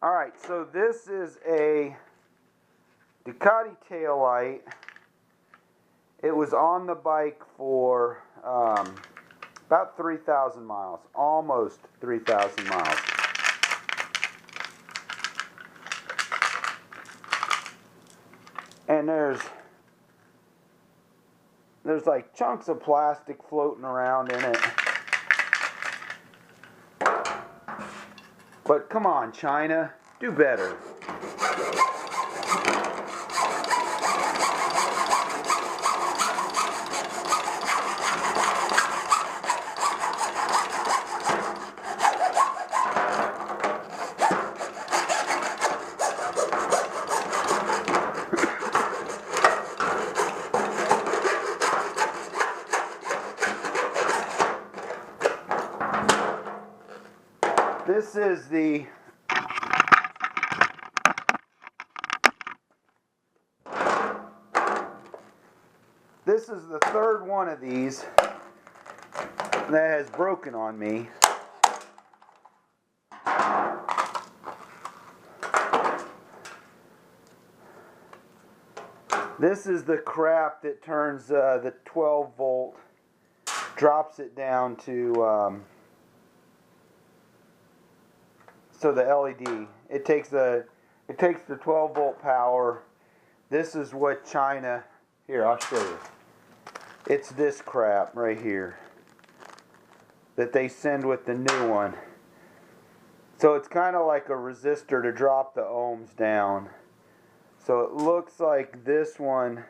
Alright, so this is a Ducati taillight. It was on the bike for about 3,000 miles, almost 3,000 miles. And there's like chunks of plastic floating around in it. But come on, China, do better. This is the third one of these that has broken on me. This is the crap that turns the 12 volt, drops it down to so the LED. It takes the 12 volt power. This is what China. Here, I'll show you. It's this crap right here that they send with the new one. So it's kind of like a resistor to drop the ohms down. So it looks like this one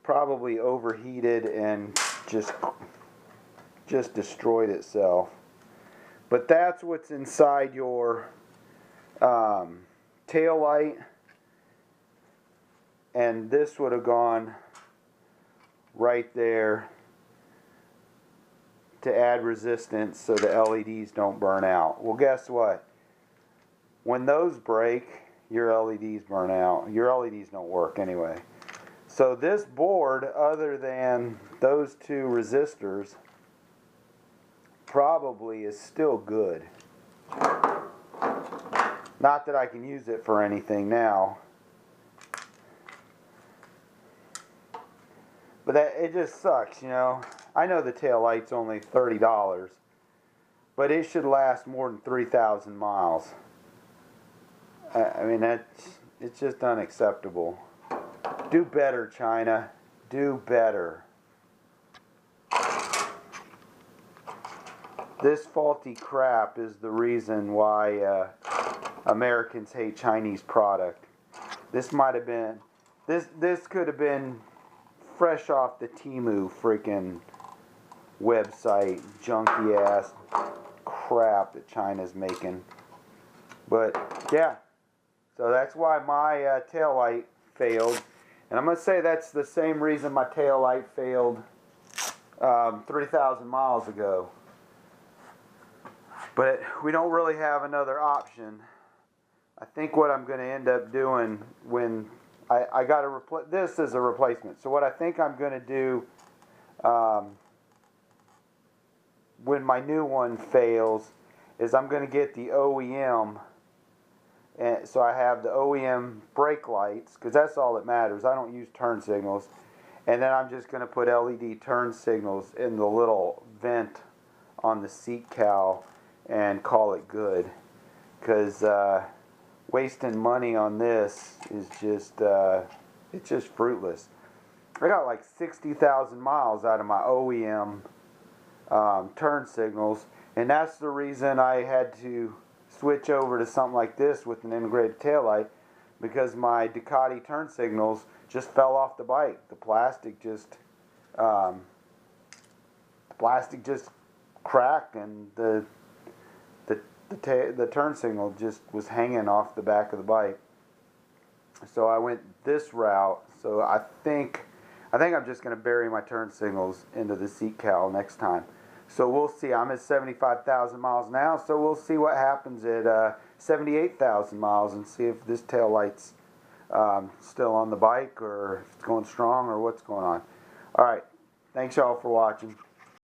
probably overheated and just destroyed itself. But that's what's inside your tail light, and this would have gone right there to add resistance so the LEDs don't burn out. Well, guess what? When those break, your LEDs burn out. Your LEDs don't work anyway. So this board, other than those two resistors, probably is still good. Not that I can use it for anything now. But it just sucks, you know. I know the tail light's only $30, but it should last more than 3,000 miles. I mean, it's just unacceptable. Do better, China. Do better. This faulty crap is the reason why Americans hate Chinese product. This might have been, this could have been fresh off the Temu freaking website, junky ass crap that China's making. But yeah, so that's why my tail light failed, and I'm gonna say that's the same reason my tail light failed 3,000 miles ago. But we don't really have another option. I think what I'm going to end up doing when I got to replace this is a replacement. So what I think I'm going to do when my new one fails is I'm going to get the OEM, and so I have the OEM brake lights, because that's all that matters. I don't use turn signals, and then I'm just going to put LED turn signals in the little vent on the seat cowl and call it good, because wasting money on this is just it's just fruitless. I got like 60,000 miles out of my OEM turn signals, and that's the reason I had to switch over to something like this with an integrated taillight, because my Ducati turn signals just fell off the bike. The plastic just cracked, and the turn signal just was hanging off the back of the bike. So I went this route. So I think I'm just going to bury my turn signals into the seat cowl next time. So we'll see. I'm at 75,000 miles now, so we'll see what happens at 78,000 miles and see if this tail light's still on the bike, or if it's going strong, or what's going on. All right. Thanks, y'all, for watching.